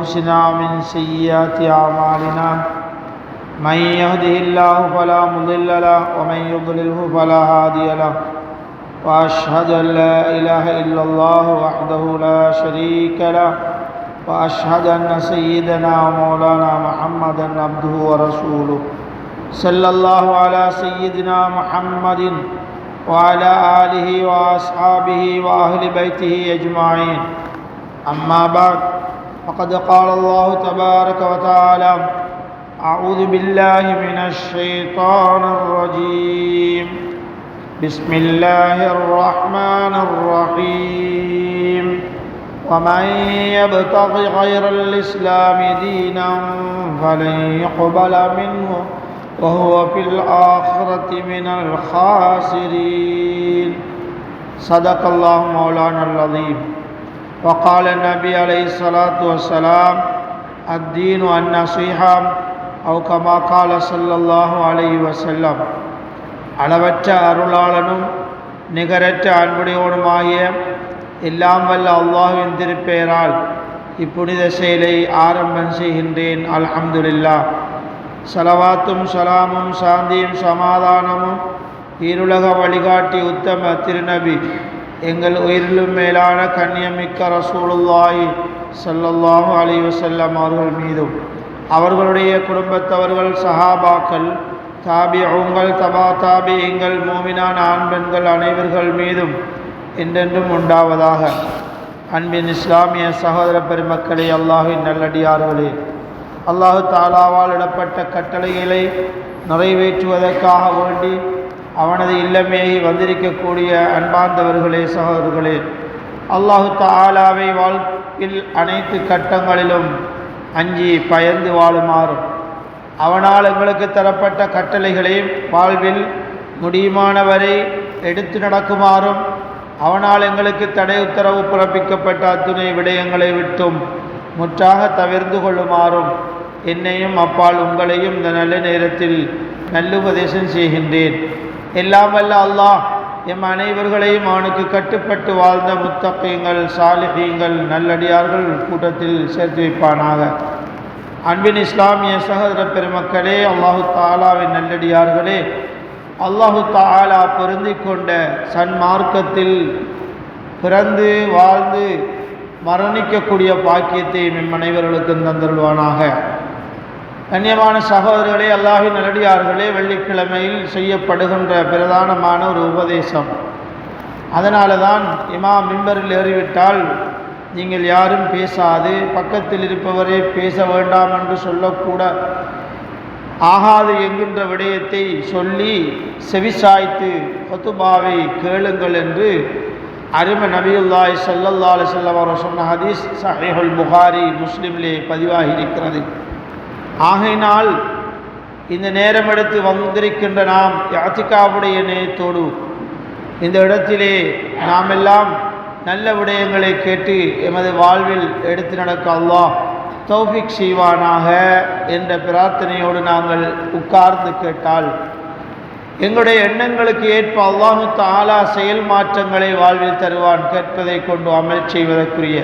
أنفسنا ومن سيئات أعمالنا من يهده الله فلا مضل له ومن يضلله فلا هادي له وأشهد أن لا إله إلا الله وحده لا شريك له وأشهد أن سيدنا ومولانا محمدا عبده ورسوله صلى الله على سيدنا محمد وعلى آله وأصحابه وأهل بيته أجمعين أما بعد فقد قال الله تبارك وتعالى أعوذ بالله من الشيطان الرجيم بسم الله الرحمن الرحيم ومن يبتغ غير الإسلام دينا فلن يقبل منه وهو في الآخرة من الخاسرين صدق الله مولانا العظيم وقال النبي عليه الصلاة والسلام الدين النصيحة أو كما قال صلى الله عليه وسلم அளவற்ற அருளாளனும் நிகரற்ற அன்புடையோனுமாகிய எல்லாம் வல்ல அல்லாஹ்வின் திருப்பெயரால் இப்புனித செயலை ஆரம்பம் செய்கின்றேன். அல்ஹம்துலில்லாஹ். ஸலவாத்தும் ஸலாமும் சாந்தியும் சமாதானமும் ஈருலக வழிகாட்டி உத்தம திருநபி எங்கள் உயிரிலும் மேலான கண்ணியமிக்க ரசூலுல்லாஹி ஸல்லல்லாஹு அலைஹி வஸல்லம் அவர்கள் மீதும் அவர்களுடைய குடும்பத்தவர்கள் சஹாபாக்கள் தாபிஊன்கள் தபா தாபிஈன்கள் மூமினான ஆண் பெண்கள் அனைவர்கள் மீதும் என்றென்றும் உண்டாவதாக. அன்பின் இஸ்லாமிய சகோதர பெருமக்களே, அல்லாஹ்வின் நல்லடியார்களே, அல்லாஹு தாலாவால் இடப்பட்ட கட்டளைகளை நிறைவேற்றுவதற்காக வேண்டி அவனது இல்லமேகி வந்திருக்கக்கூடிய அன்பார்ந்தவர்களே, சகோதரர்களே, அல்லாஹு தாலாவை வாழ்க்கையில் அனைத்து கட்டங்களிலும் அஞ்சி பயந்து வாழுமாறும் அவனால் எங்களுக்கு தரப்பட்ட கட்டளைகளை வாழ்வில் முடியுமானவரை எடுத்து நடக்குமாறும் அவனால் எங்களுக்கு தடை உத்தரவு பிறப்பிக்கப்பட்ட அத்துணை விடயங்களை விட்டும் முற்றாக தவிர்ந்து கொள்ளுமாறும் என்னையும் அப்பால் உங்களையும் இந்த நல்ல நேரத்தில் நல்லுபதேசம் செய்கின்றேன். எல்லாம் வல்ல அல்லாஹ் எம் அனைவர்களையும் அவனுக்கு கட்டுப்பட்டு வாழ்ந்த முத்தகீங்கள் சாலிஹீங்கள் நல்லடியார்கள் கூட்டத்தில் சேர்த்து வைப்பானாக. அன்பின் இஸ்லாமிய சகோதர பெருமக்களே, அல்லாஹு தாலாவின் நல்லடியார்களே, அல்லாஹு தாலா பொருந்தி கொண்ட சன்மார்க்கத்தில் பிறந்து வாழ்ந்து மரணிக்கக்கூடிய பாக்கியத்தை எம் அனைவர்களுக்கும் தந்தருள்வானாக. கண்ணியமான சகோதரர்களே, அல்லாஹின் நல்லடியார்களே, வெள்ளிக்கிழமையில் செய்யப்படுகின்ற பிரதானமான ஒரு உபதேசம். அதனால தான் இமாம் மிம்பரில் ஏறிவிட்டால் நீங்கள் யாரும் பேசாது, பக்கத்தில் இருப்பவரே பேச வேண்டாம் என்று சொல்லக்கூட ஆகாது என்கின்ற விடயத்தை சொல்லி செவிசாய்த்து ஹுதுபாவை கேளுங்கள் என்று அருமை நபியுல்லாஹி ஸல்லல்லாஹு அலைஹி வஸல்லம் அவர் சொன்ன ஹதீஸ் ஸஹீஹுல் புகாரி முஸ்லிமிலே பதிவாகி இருக்கிறது. ஆகையினால் இந்த நேரம் எடுத்து வந்திருக்கின்ற நாம் இஅ்திகாஃபுடைய நேயத்தோடு இந்த இடத்திலே நாம் எல்லாம் நல்ல விடயங்களை கேட்டு எமது வாழ்வில் எடுத்து நடக்க அல்லாஹ் தௌஃபீக் செய்வானாக என்ற பிரார்த்தனையோடு நாங்கள் உட்கார்ந்து கேட்டால் எங்களுடைய எண்ணங்களுக்கு ஏற்ப அல்லாஹு தஆலா செயல் மாற்றங்களை வாழ்வில் தருவான். கேட்பதை கொண்டு அமல் செய்வதற்குரிய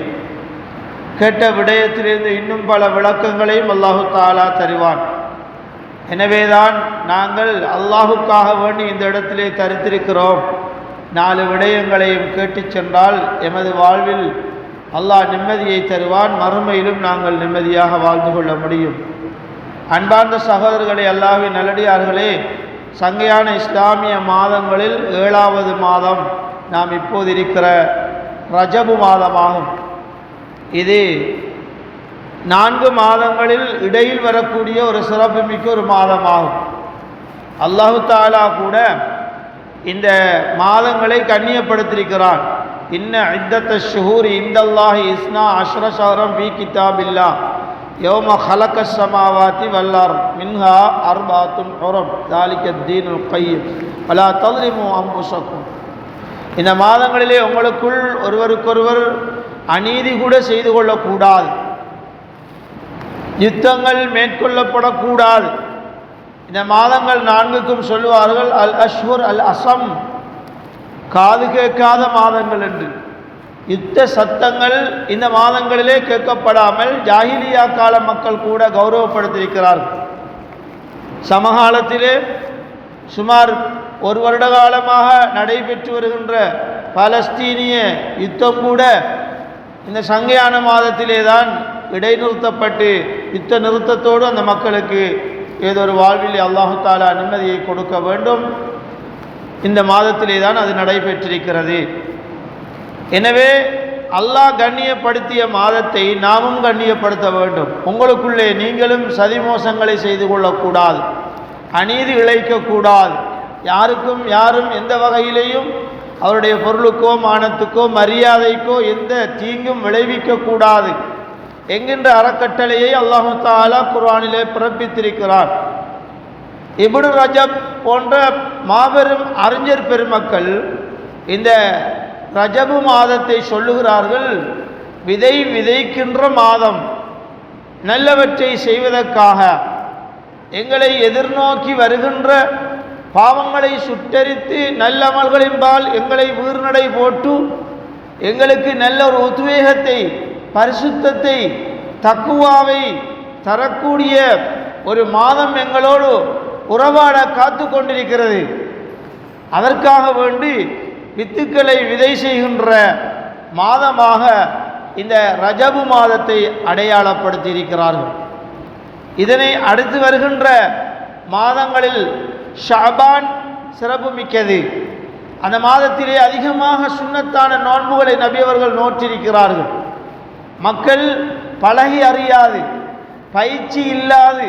கேட்ட விடயத்திலிருந்து இன்னும் பல விளக்கங்களையும் அல்லாஹு தஆலா தருவான். எனவேதான் நாங்கள் அல்லாஹுக்காக வேண்டி இந்த இடத்திலே தரித்திருக்கிறோம். 4 விடயங்களையும் கேட்டு சென்றால் எமது வாழ்வில் அல்லாஹ் நிம்மதியை தருவான். மறுமையிலும் நாங்கள் நிம்மதியாக வாழ்ந்து கொள்ள முடியும். அன்பார்ந்த சகோதரர்களே, அல்லாஹ்வின் நல்லடியார்களே, சங்கையான இஸ்லாமிய மாதங்களில் 7வது மாதம் நாம் இப்போது இருக்கிற ரஜபு மாதமாகும். இது 4 மாதங்களில் இடையில் வரக்கூடிய ஒரு சிறப்புமிக்க ஒரு மாதமாகும். அல்லாஹு தஆலா கூட இந்த மாதங்களை கண்ணியப்படுத்தியிருக்கிறான். இன்ன இத்தத்த ஷுஹூரி இந்தல்லாஹி இஸ்னா அஷ்ர ஷஹரம் ஃபீ கிதாபில்லாஹ் யௌம ஹலக்கஸ் ஸமாவாதி வல் அர்த் மின்ஹா அர்பாத்துன் ஹுரம் ذلك الدين القيم வலா தظلمு அன்ஃபுஸக்கும். இந்த மாதங்களிலே உங்களுக்குள் ஒருவருக்கொருவர் அநீதி கூட செய்து கொள்ளக்கூடாது, யுத்தங்கள் மேற்கொள்ளப்படக்கூடாது. இந்த மாதங்கள் 4க்கும் சொல்லுவார்கள் அல் அஷ்ஹுர் அல் அசம், காது கேட்காத மாதங்கள் என்று. யுத்த சத்தங்கள் இந்த மாதங்களிலே கேட்கப்படாமல் ஜாஹிலியா கால மக்கள் கூட கௌரவப்படுத்தியிருக்கிறார்கள். சமகாலத்திலே சுமார் ஒரு வருட காலமாக நடைபெற்று வருகின்ற பாலஸ்தீனிய யுத்தம் கூட இந்த சங்கையான மாதத்திலே தான் இடைநிறுத்தப்பட்டு யுத்த நிறுத்தத்தோடு அந்த மக்களுக்கு ஏதோ ஒரு வாழ்வில் அல்லாஹு தாலா நிம்மதியை கொடுக்க வேண்டும். இந்த மாதத்திலே தான் அது நடைபெற்றிருக்கிறது. எனவே அல்லாஹ் கண்ணியப்படுத்திய மாதத்தை நாமும் கண்ணியப்படுத்த வேண்டும். உங்களுக்குள்ளே நீங்களும் சதிமோசங்களை செய்து கொள்ளக்கூடாது, அநீதி இழைக்கக்கூடாது. யாரும் எந்த வகையிலேயும் அவருடைய பொருளுக்கோ மானத்துக்கோ மரியாதைக்கோ எந்த தீங்கும் விளைவிக்கக்கூடாது என்கின்ற அறக்கட்டளையை அல்லாஹு தஆலா குர்ஆனிலே பிறப்பித்திருக்கிறார். இப்னு ரஜப் போன்ற மாபெரும் அறிஞர் பெருமக்கள் இந்த ரஜபு மாதத்தை சொல்லுகிறார்கள், விதை விதைக்கின்ற மாதம். நல்லவற்றை செய்வதற்காக எங்களை எதிர்நோக்கி வருகின்ற பாவங்களை சுட்டரித்து நல்லமல்களின்பால் எங்களை வீர்நடை போட்டு எங்களுக்கு நல்ல ஒரு உத்வேகத்தை, பரிசுத்தத்தை, தக்குவாவை தரக்கூடிய ஒரு மாதம் எங்களோடு உறவாட காத்து கொண்டிருக்கிறது. அதற்காக வேண்டி வித்துக்களை விதை செய்கின்ற மாதமாக இந்த ரஜபு மாதத்தை அடையாளப்படுத்தி இருக்கிறார்கள். இதனை அடுத்து வருகின்ற மாதங்களில் ஷஅபான் சிறப்பு மிக்கது. அந்த மாதத்திலே அதிகமாக சுன்னத்தான நோன்புகளை நபி அவர்கள் நோற்றிருக்கிறார்கள். மக்கள் பழகி அறியாது, பயிற்சி இல்லாது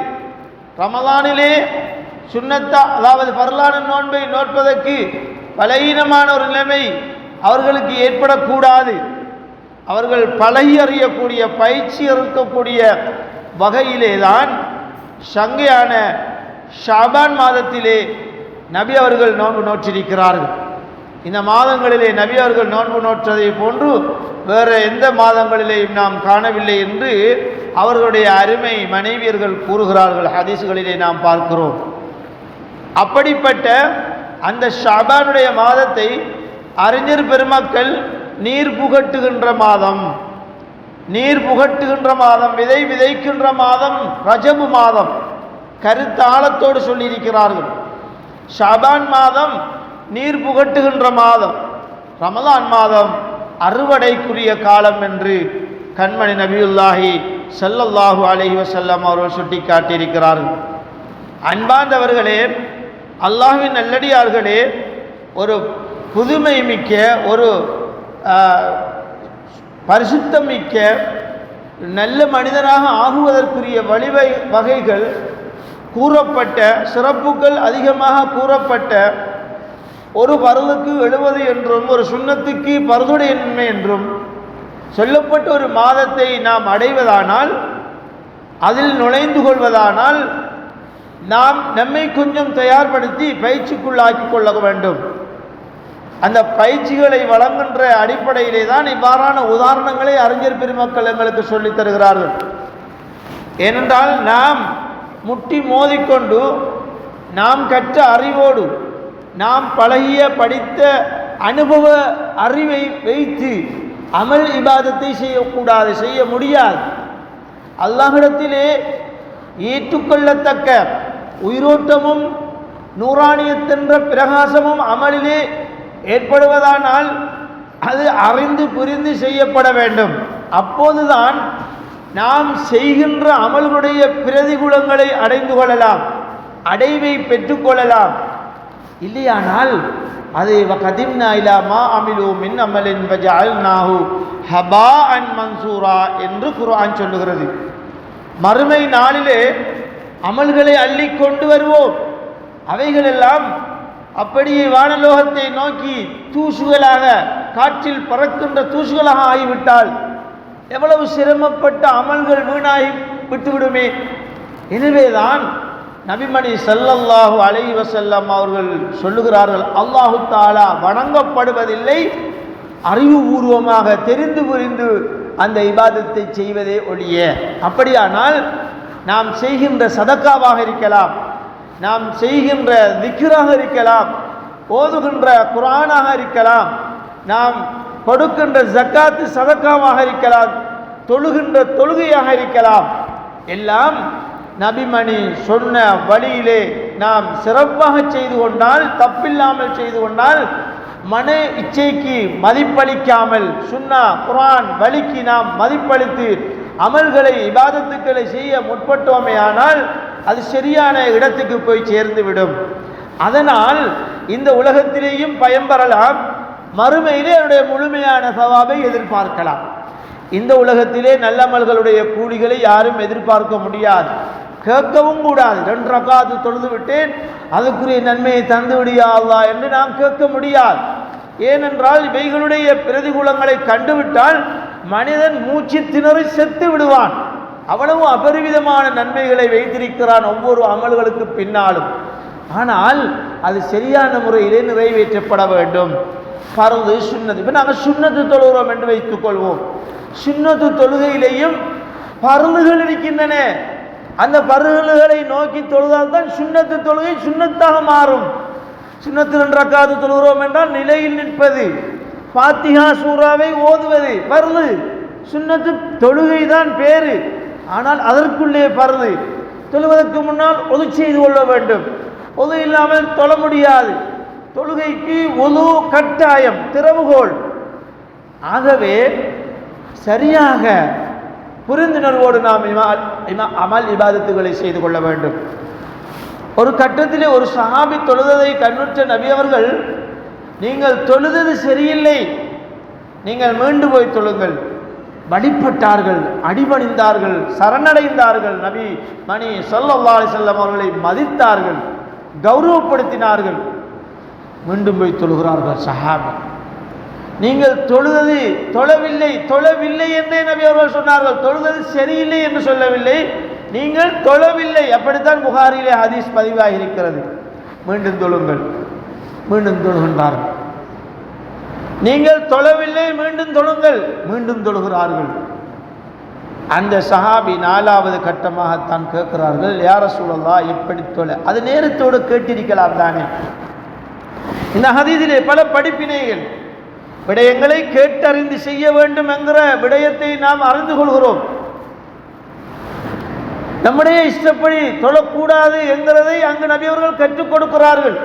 ரமலானிலே சுன்னத்தா அதாவது பரலான நோன்பை நோற்பதற்கு பலகீனமான ஒரு நிலைமை அவர்களுக்கு ஏற்படக்கூடாது. அவர்கள் பழகி அறியக்கூடிய, பயிற்சி இருக்கக்கூடிய வகையிலே தான் சங்கையான ஷாபான் மாதத்திலே நபி அவர்கள் நோன்பு நோற்றிருக்கிறார்கள். இந்த மாதங்களிலே நபி அவர்கள் நோன்பு நோற்றதை போன்று வேறு எந்த மாதங்களிலேயும் நாம் காணவில்லை என்று அவர்களுடைய அருமை மனைவியர்கள் கூறுகிறார்கள். ஹதீஸ்களிலே நாம் பார்க்கிறோம். அப்படிப்பட்ட அந்த ஷாபானுடைய மாதத்தை அறிஞர் பெருமக்கள் நீர் புகட்டுகின்ற மாதம், நீர் புகட்டுகின்ற மாதம், விதை விதைக்கின்ற மாதம் ரஜபு மாதம் கருத்தாளத்தோடு சொல்லியிருக்கிறார்கள். ஷாபான் மாதம் நீர் புகட்டுகின்ற மாதம், ரமலான் மாதம் அறுவடைக்குரிய காலம் என்று கண்மணி நபியுல்லாஹி ஸல்லல்லாஹு அலைஹி வஸல்லம் அவர்கள் சுட்டி காட்டியிருக்கிறார்கள். அன்பார்ந்தவர்களே, அல்லாஹ்வின் நல்லடியார்களே, ஒரு புதுமை மிக்க, ஒரு பரிசுத்தம் மிக்க நல்ல மனிதனாக ஆகுவதற்குரிய வகைகள் கூறப்பட்ட, சிறப்புகள் அதிகமாக கூறப்பட்ட, ஒரு பருளுக்கு 70 என்றும் ஒரு சுன்னத்துக்கு பருதுடைய நன்மை என்றும் சொல்லப்பட்ட ஒரு மாதத்தை நாம் அடைவதானால், அதில் நுழைந்து கொள்வதானால் நாம் நம்மை கொஞ்சம் தயார்படுத்தி பயிற்சிக்குள்ளாக்கி கொள்ள வேண்டும். அந்த பயிற்சிகளை வழங்குகின்ற அடிப்படையிலே தான் இவ்வாறான உதாரணங்களை அறிஞர் பெருமக்கள் எங்களுக்கு சொல்லித் தருகிறார்கள். ஏனென்றால் நாம் முட்டி மோதிக்கொண்டு நாம் கற்ற அறிவோடு நாம் பழகிய படித்த அனுபவ அறிவை வைத்து அமல் இபாதத்தை செய்யக்கூடாது, செய்ய முடியாது. அல்லாஹ்விடத்திலே ஏற்றுக்கொள்ளத்தக்க உயிரோட்டமும் நூறானியத்தென்ற பிரகாசமும் அமலிலே ஏற்படுவதானால் அது அறிந்து புரிந்து செய்யப்பட வேண்டும். அப்போதுதான் நாம் செய்கின்ற அமல்களுடைய பிரதிகூலங்களை அடைந்து கொள்ளலாம், அடைவை பெற்றுக்கொள்ளலாம். இல்லையானால் அது கதிம்னா இலா மா அமிலு மின் அமலின் வஜஅல்நாஹு ஹபாஅன் மன்சூரா என்று குர்ஆன் சொல்லுகிறது. மறுமை நாளிலே அமல்களை அள்ளி கொண்டு வருவோம். அவைகளெல்லாம் அப்படியே வானலோகத்தை நோக்கி தூசுகளாக, காற்றில் பறக்கின்ற தூசுகளாக ஆகிவிட்டால் எவ்வளவு சிரமப்பட்ட அமல்கள் வீணாகி விட்டுவிடுமே. எனவேதான் நபிமணி ஸல்லல்லாஹு அலைஹி வஸல்லம் அவர்கள் சொல்லுகிறார்கள், அல்லாஹு தஆலா வணங்கப்படுவதில்லை அறிவுபூர்வமாக தெரிந்து புரிந்து அந்த இபாதத்தை செய்வதே ஒழிய. அப்படியானால் நாம் செய்கின்ற சதக்காவாக இருக்கலாம், நாம் செய்கின்ற திக்ராக இருக்கலாம், ஓதுகின்ற குர்ஆனாக இருக்கலாம், நாம் கொடுக்கின்ற ஜக்காத்து சதக்காவாக இருக்கலாம், தொழுகின்ற தொழுகையாக இருக்கலாம், எல்லாம் நபிமணி சொன்ன வழியிலே நாம் சிறப்பாக செய்து கொண்டால், தப்பில்லாமல் செய்து கொண்டால், மன இச்சைக்கு மதிப்பளிக்காமல் சுன்னா குர்ஆன் வழிக்கு நாம் மதிப்பளித்து அமல்களை இபாதத்துக்களை செய்ய முற்பட்டோமேயானால் அது சரியான இடத்துக்கு போய் சேர்ந்துவிடும். அதனால் இந்த உலகத்திலேயும் பயன்பெறலாம், மறுமையிலே அவருடைய முழுமையான சவாபை எதிர்பார்க்கலாம். இந்த உலகத்திலே நல்லமல்களுடைய கூலிகளை யாரும் எதிர்பார்க்க முடியாது, கேட்கவும் கூடாது. 2 ரக்காத்து தொழுது விட்டேன், அதுக்குரிய நன்மையை தந்து விடியா அல்லாஹ் என்று நாம் கேட்க முடியாது. ஏனென்றால் இவைகளுடைய பிரதிகூலங்களை கண்டுவிட்டால் மனிதன் மூச்சு திணறி செத்து விடுவான். அவ்வளவு அபரிவிதமான நன்மைகளை வைத்திருக்கிறான் ஒவ்வொரு அமல்களுக்கு பின்னாலும். ஆனால் அது சரியான முறையிலே நிறைவேற்றப்பட வேண்டும். பரது சுன்னத்து, இப்போ நாங்கள் சுன்னத்து தொழுகிறோம் என்று வைத்துக் கொள்வோம். சுன்னத்து தொழுகையிலேயும் பருதுகள் இருக்கின்றன. அந்த பருதுகளை நோக்கி தொழுதால் தான் சுன்னத்து தொழுகை சுன்னத்தாக மாறும். சுன்னத்து 2 ரக்காத்து தொழுகிறோம் என்றால் நிலையில் நிற்பது, ஃபாத்திஹா சூராவை ஓதுவது பருது. சுன்னத்து தொழுகை தான் பேரு, ஆனால் அதற்குள்ளே பருது. தொழுவதற்கு முன்னால் ஒது செய்து கொள்ள வேண்டும். ஒது இல்லாமல் தொழ முடியாது. தொழுகைக்கு ஒது கட்டாயம், திறவுகோல். ஆகவே சரியாக புரிந்துணர்வோடு நாம் அமல் இபாதத்துகளை செய்து கொள்ள வேண்டும். ஒரு கட்டத்திலே ஒரு சஹாபி தொழுததை கண்ணுற்ற நபி அவர்கள், நீங்கள் தொழுதது சரியில்லை, நீங்கள் மீண்டு போய் தொழுங்கள். வழிபட்டார்கள், அடிபணிந்தார்கள், சரணடைந்தார்கள். நபி மணி ஸல்லல்லாஹு அலைஹி வஸல்லம் அவர்களை மதித்தார்கள், கௌரவப்படுத்தினார்கள். மீண்டும் போய் தொழுகிறார்கள் சஹாபி. நீங்கள் தொழுதது தொழவில்லை என்றே நபி அவர்கள் சொன்னார்கள். தொழுதது சரியில்லை என்று சொல்லவில்லை, நீங்கள் தொழவில்லை. அப்படித்தான் புகாரிலே ஹதீஸ் பதிவாகி இருக்கிறது. மீண்டும் தொழுங்கள், மீண்டும் தொழுகின்றார்கள். நீங்கள் தொழவில்லை, மீண்டும் தொழுங்கள், மீண்டும் தொழுகிறார்கள். அந்த சஹாபி 4வது கட்டமாகத்தான் கேட்கிறார்கள், யா ரசூலல்லாஹ் எப்படி தொழ? அது நேரத்தோடு கேட்டிருக்கலாம் தானே. இந்த ஹதீஸிலே பல படிப்பினைகள், விடயங்களை கேட்டறிந்து செய்ய வேண்டும் என்கிற விடயத்தை நாம் அறிந்து கொள்கிறோம். நம்முடைய இஷ்டப்படி தொழக்கூடாது என்கிறதை அங்கு நபி அவர்கள் கற்றுக் கொடுக்கிறார்கள்.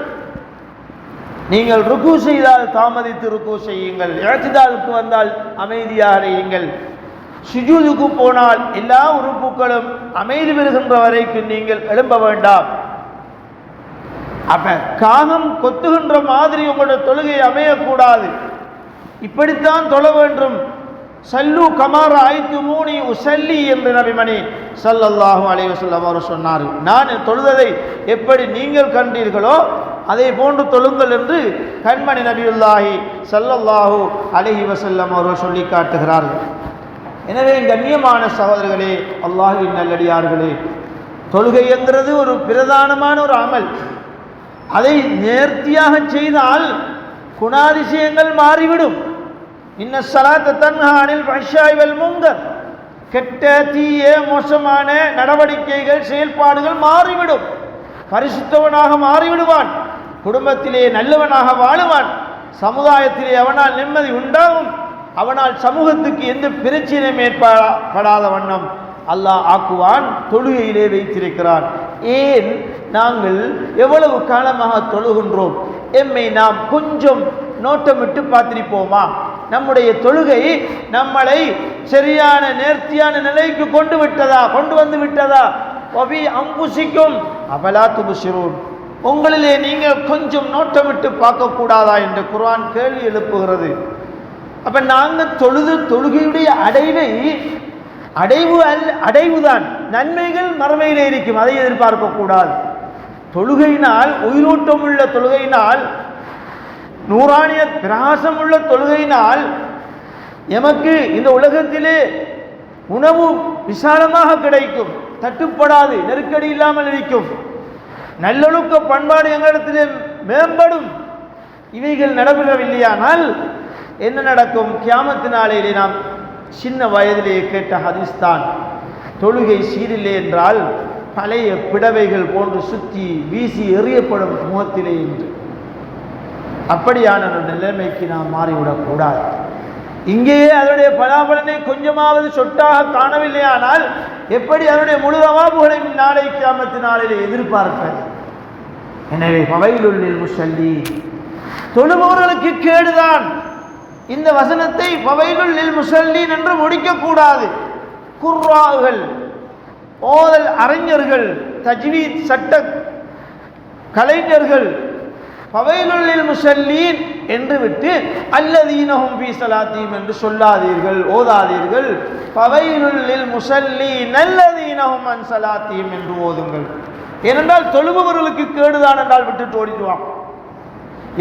நீங்கள் ருக்கு செய்தால் தாமதித்து ருக்கு செய்யுங்கள், இஅ்திதாலுக்கு வந்தால் அமைதியாக இருங்கள், சுஜூதுக்கு போனால் எல்லா உறுப்புகளும் அமைதி பெறுகின்ற வரைக்கும் நீங்கள் எழும்ப வேண்டாம். அப்ப காகம் கொத்துகின்ற மாதிரி உங்களுடைய தொழுகை அமையக்கூடாது. இப்படித்தான் தொழ வேண்டும். சல்லு கமார ஆய்த்துமூனி உசல்லி என்று நபிமணி ஸல்லல்லாஹு அலைஹி வஸல்லம் அவர் சொன்னார். நான் தொழுததை எப்படி நீங்கள் கண்டீர்களோ அதை போன்று தொழுங்கள் என்று கண்மணி நபியுல்லாஹி ஸல்லல்லாஹு அலைஹி வஸல்லம் அவர்கள் சொல்லி காட்டுகிறார்கள். எனவே கண்ணியமான சகோதரர்களே, அல்லாஹ்வின் நல்லடியார்களே, தொழுகை என்கிறது ஒரு பிரதானமான ஒரு அமல். அதை நேர்த்தியாக செய்தால் குணாதிசயங்கள் மாறிவிடும். இன்ன ஸலாத்த தன்ஹா அனில் ஃபஹ்ஷாஇ வல் முன்கர், கெட்ட தீய மோசமான நடவடிக்கைகள் செயல்பாடுகள் மாறிவிடும். பரிசுத்தவனாக மாறிவிடுவான், குடும்பத்திலே நல்லவனாக வாழுவான், சமுதாயத்திலே அவனால் நிம்மதி உண்டாகும், அவனால் சமூகத்துக்கு எந்த பிரச்சனையும் ஏற்படாத வண்ணம் அல்லாஹ் ஆக்குவான். தொழுகையிலே வைத்திருக்கிறான். ஏன் நாங்கள் எவ்வளவு காலமாக தொழுகின்றோம்? எம்மை நாம் கொஞ்சம் நோட்டமிட்டு பார்த்திருப்போமா? நம்முடைய தொழுகை நம்மளை சரியான நேர்த்தியான நிலைக்கு கொண்டு வந்து விட்டதா? ஒபி அம்புசிக்கும் அபலா துபுசிரூன், உங்களிலே நீங்கள் கொஞ்சம் நோட்டமிட்டு பார்க்கக்கூடாதா என்று குர்ஆன் கேள்வி எழுப்புகிறது. அப்ப நாங்கள் தொழுகையுடைய அடைவுதான், நன்மைகள் மறுமையிலே இருக்கும், அதை எதிர்பார்க்க கூடாது. தொழுகையினால், உயிரோட்டம் உள்ள தொழுகையினால், நூறானிய பிரகாசம் உள்ள தொழுகையினால் எமக்கு இந்த உலகத்திலே உணவு விசாலமாக கிடைக்கும், தட்டுப்படாது, நெருக்கடி இல்லாமல் இருக்கும், நல்லொழுக்க பண்பாடு எங்களிடத்திலே மேம்படும். இவைகள் நடைபெறவில்லையானால் என்ன நடக்கும்? கியாமத்து நாளையிலே நாம் சின்ன வயதிலே கேட்ட ஹதீஸ் தான், தொழுகை சீரில்லை என்றால் பழைய பிடவைகள் போன்று சுற்றி வீசி எறியப்படும் முகத்திலே என்று. அப்படியான ஒரு நிலைமைக்கு நாம் மாறிவிடக்கூடாது. இங்கேயே அதனுடைய பலாபலனை கொஞ்சமாவது சொட்டாக காணவில்லையானால் எப்படி அதனுடைய முழு அவாபுகளை நாளை கியாமத்து நாளிலே எதிர்பார்ப்பது? எனவே ஃபவைலுல் லில் முஸல்லீன், தொழுபவர்களுக்கு கேடுதான். இந்த வசனத்தை ஃபவைலுல் லில் முஸல்லீன் என்று முடிக்கக்கூடாது. குர்ராகள், ஓதல் அறிஞர்கள், தஜ்வீத் சட்ட கலைஞர்கள் ஃபவைலுல் லில் முஸல்லீன் என்று விட்டு அல்லதீனஹும் ஃபீ ஸலாத்தீஹிம் என்று சொல்லாதீர்கள், ஓதாதீர்கள். ஃபவைலுல் லில் முஸல்லீன் அல்லதீனஹும் அன் ஸலாத்தீஹிம் என்று ஓதுங்கள். ஏனென்றால் தொழுபவர்களுக்கு கேடுதான் என்றால் விட்டுட்டு ஓடிடுவான்.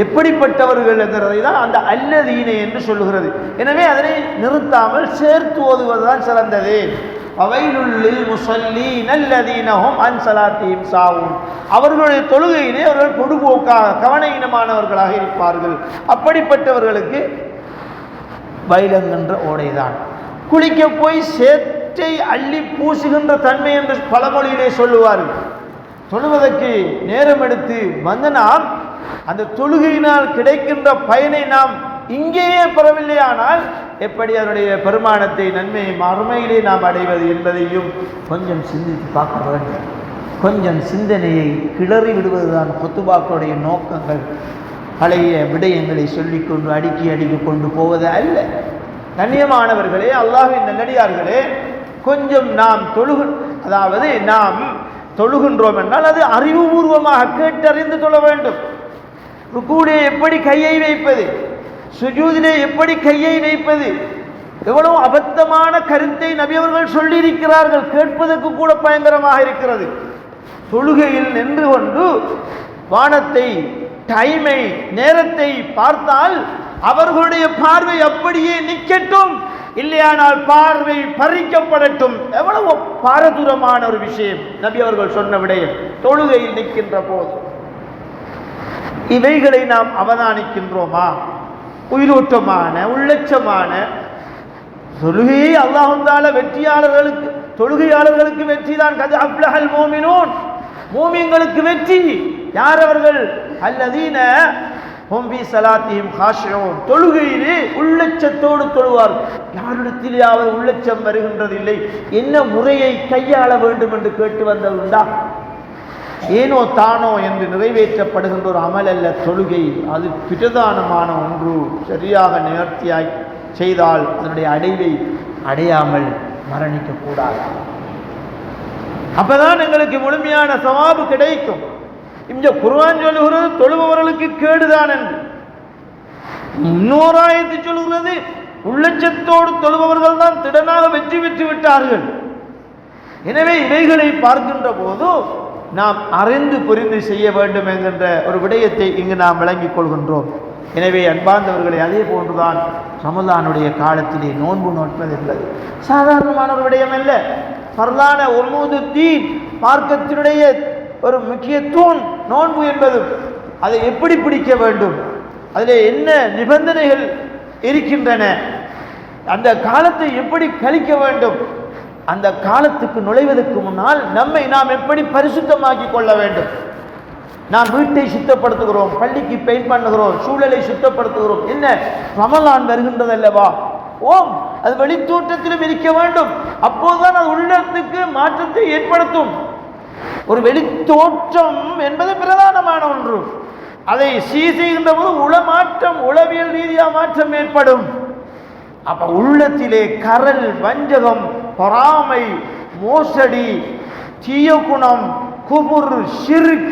எப்படிப்பட்டவர்கள் என்கிறதை தான் அந்த அல்லதீன என்று சொல்லுகிறது. எனவே அதனை நிறுத்தாமல் சேர்த்து ஓதுவதுதான் சிறந்தது. ஃபவைலுல் லில் முஸல்லீன் அல்லதீனஹும் அன் ஸலாத்தீஹிம் சாவூன், அவர்களுடைய தொழுகையிலே அவர்கள் பொடுபோக்காக கவனஈனமானவர்களாக இருப்பார்கள். அப்படிப்பட்டவர்களுக்கு வைலங்கென்ற ஓடைதான். குளிக்க போய் சேற்றை அள்ளி பூசுகின்ற தன்மை என்று பழமொழியிலே சொல்லுவார்கள். தொழுவதற்கு நேரம் எடுத்து வந்த நாம் அந்த தொழுகையினால் கிடைக்கின்ற பயனை நாம் இங்கேயே பெறவில்லையானால் எப்படி அதனுடைய பெருமானத்தை நன்மையை மறுமையிலே நாம் அடைவது என்பதையும் கொஞ்சம் சிந்தித்து பார்க்க வேண்டும். கொஞ்சம் சிந்தனையை கிளறி விடுவதுதான் குத்துபாக்களுடைய நோக்கங்கள். பழைய விடயங்களை சொல்லிக்கொண்டு அடுக்கி கொண்டு போவது அல்ல. கண்ணியமானவர்களே, அல்லாஹ்வின் நல்லடியார்களே, கொஞ்சம் நாம் நாம் தொழுகின்றோம் என்றால் அது அறிவுபூர்வமாக கேட்டறிந்து தொழ வேண்டும். ருக்கூவிலே எப்படி கையை வைப்பது, சுஜூதிலே எப்படி கையை வைப்பது, எவ்வளவு அபத்தமான கருத்தை நபி அவர்கள் சொல்லியிருக்கிறார்கள். கேட்பதற்கு கூட பயங்கரமாக இருக்கிறது. தொழுகையில் நின்று கொண்டு வானத்தை, டைமை, நேரத்தை பார்த்தால் அவர்களுடைய பார்வை அப்படியே நிற்கட்டும், இல்லையானால் பார்வை பறிக்கப்படட்டும். எவ்வளவு பாரதூரமான ஒரு விஷயம் நபி அவர்கள் சொன்ன விடயம். தொழுகையில் நிற்கின்ற போது இவைகளை நாம் அவதானிக்கின்றோமா? உயிரோட்டமான உள்ளட்சமான தொழுகையை அல்லாஹ் தஆலா வெற்றியாளர்களுக்கு, தொழுகையாளர்களுக்கு வெற்றி தான். கத் அஃப்லஹல் மூமினூன், மூமின்களுக்கு வெற்றி. யார் அவர்கள்? அல்லதீன ஹும் ஃபீ ஸலாத்திஹிம் காஷிஊன், தொழுகையிலே உள்ளட்சத்தோடு தொழுவார். யாரிடத்திலேயாவது உள்ளட்சம் வருகின்றதில்லை. என்ன முறையை கையாள வேண்டும் என்று கேட்டு வந்ததுண்டா? ஏனோ தானோ என்று நிறைவேற்றப்படுகின்ற ஒரு அமல் அல்ல தொழுகை. அது பிரதானமான ஒன்று. சரியாக நிவர்த்தியாய் செய்தால் அதனுடைய அடைவை அடையாமல் மரணிக்கக்கூடாது. அப்பதான் எங்களுக்கு முழுமையான சவாபு கிடைக்கும். இந்த குர்ஆன் சொல்லுகிறது தொழுபவர்களுக்கு கேடுதான் என்று. இன்னொரு ஆயத்து சொல்லுகிறது உள்ளட்சத்தோடு தொழுபவர்கள் தான் திடனாக வெற்றி பெற்று விட்டார்கள். எனவே இவைகளை பார்க்கின்ற போது நாம் அறிந்து புரிந்து செய்ய வேண்டும் என்கின்ற ஒரு விடயத்தை இங்கு நாம் விளங்கிக் கொள்கின்றோம். எனவே அன்பார்ந்தவர்களை, அதே போன்றுதான் ரமலானுடைய காலத்திலே நோன்பு நோட்பது என்பது சாதாரணமான ஒரு விடயம் அல்ல. ஃபர்லான உமூதுத்தீன், மார்க்கத்தினுடைய ஒரு முக்கிய தூண் நோன்பு என்பது. அதை எப்படி பிடிக்க வேண்டும், அதில் என்ன நிபந்தனைகள் இருக்கின்றன, அந்த காலத்தை எப்படி கழிக்க வேண்டும், அந்த காலத்துக்கு நுழைவதற்கு முன்னால் நம்மை நாம் எப்படி பரிசுத்தமாக்கி கொள்ள வேண்டும். நாம் வீட்டை சுத்தப்படுத்துகிறோம், பள்ளிக்கு பெயிண்ட் பண்ணுகிறோம், சூழலை சுத்தப்படுத்துகிறோம். என்ன, ரமலான் வருகின்றது அல்லவா? ஓம், அது வெளித்தோற்றத்திலும் இருக்க வேண்டும். அப்போதுதான் அது உள்ளத்துக்கு மாற்றத்தை ஏற்படுத்தும். ஒரு வெளித்தோற்றம் என்பது பிரதானமான ஒன்று. அதை செய்கின்ற போது உளமாற்றம், உளவியல் ரீதியாக மாற்றம் ஏற்படும். அப்ப உள்ளத்திலே கரல், வஞ்சகம், பொறாமை, மோசடி, தீய குணம், குபுர், ஷிர்க்,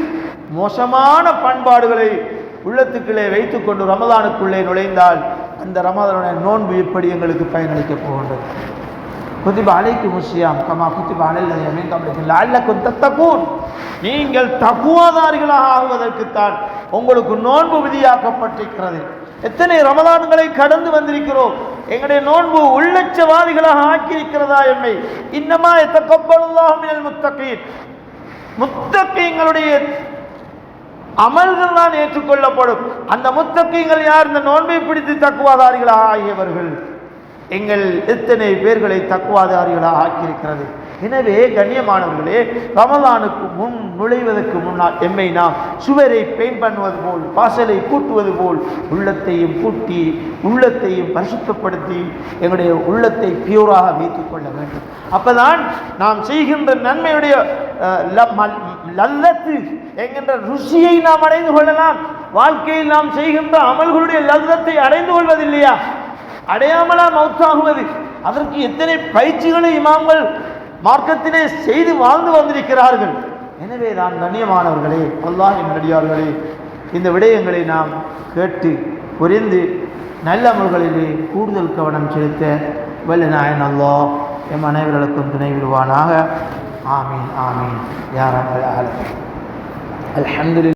மோசமான பண்பாடுகளை உள்ளத்துக்குள்ளே வைத்துக் கொண்டு ரமலானுக்குள்ளே நுழைந்தால் அந்த ரமலானுடைய நோன்பு எப்படி எங்களுக்கு பயனளிக்கப் போகின்றது? குதிப அலைக்கும் ஸியாம் கமா குதிப அலல்லதீன மின் கப்லிக்கும் லஅல்லக்கும் தத்தகூன், நீங்கள் தக்வாதாரிகளாக ஆகுவதற்குத்தான் உங்களுக்கு நோன்பு விதியாக்கப்பட்டிருக்கிறது. எத்தனை ரமலான்களை கடந்து வந்திருக்கிறோம். எங்களுடைய நோன்பு உள்ளட்சவாதிகளாக ஆக்கியிருக்கிறதா எம்மை? இன்னமா யதகப்பலுல்லாஹு மினல் முத்தகீன், முத்தகீன்களுடைய அமல்கள் தான் ஏற்றுக்கொள்ளப்படும். அந்த முத்தகீன்கள் யார்? இந்த நோன்பை பிடித்து தக்வாதாரிகளாக ஆகியவர்கள். எங்கள் எத்தனை பேர்களை தக்வாதாரிகளாக ஆக்கியிருக்கிறது. எனவே கண்ணியமானவர்களே, ரமலானுக்கு முன் நுழைவதற்கு முன்னால் எம்மை நாம் சுவரை பெயிண்ட் பண்ணுவது போல், வாசலை கூட்டுவது போல் உள்ளத்தையும் கூட்டி உள்ளத்தையும் பரிசுத்தப்படுத்தி எங்களுடைய உள்ளத்தை பியூராக வைத்துக் கொள்ள வேண்டும். அப்பதான் நாம் செய்கின்ற நன்மையுடைய லல்லத்து என்கின்ற ருசியை நாம் அடைந்து கொள்ளலாம். வாழ்க்கையில் நாம் செய்கின்ற அமல்களுடைய லல்லத்தை அடைந்து கொள்வதில்லையா? அடையாமலா மௌத்தாகுவது? அதற்கு எத்தனை பயிற்சிகளை இமாம்கள் மார்க்கத்திலே செய்து வாழ்ந்து வந்திருக்கிறார்கள். எனவே நாம் கண்ணியமானவர்களே, அல்லாஹ்வின் நல்லடியார்களே, இந்த விடயங்களை நாம் கேட்டு புரிந்து நல்ல அமல்களிலே கூடுதல் கவனம் செலுத்த வல்ல நாயன் அல்லாஹ் எம் அனைவர்களுக்கும் துணை விடுவானாக. ஆமீன் ஆமீன் யா ரப்பல் ஆலமீன். அல்ஹம்துலில்லாஹ்.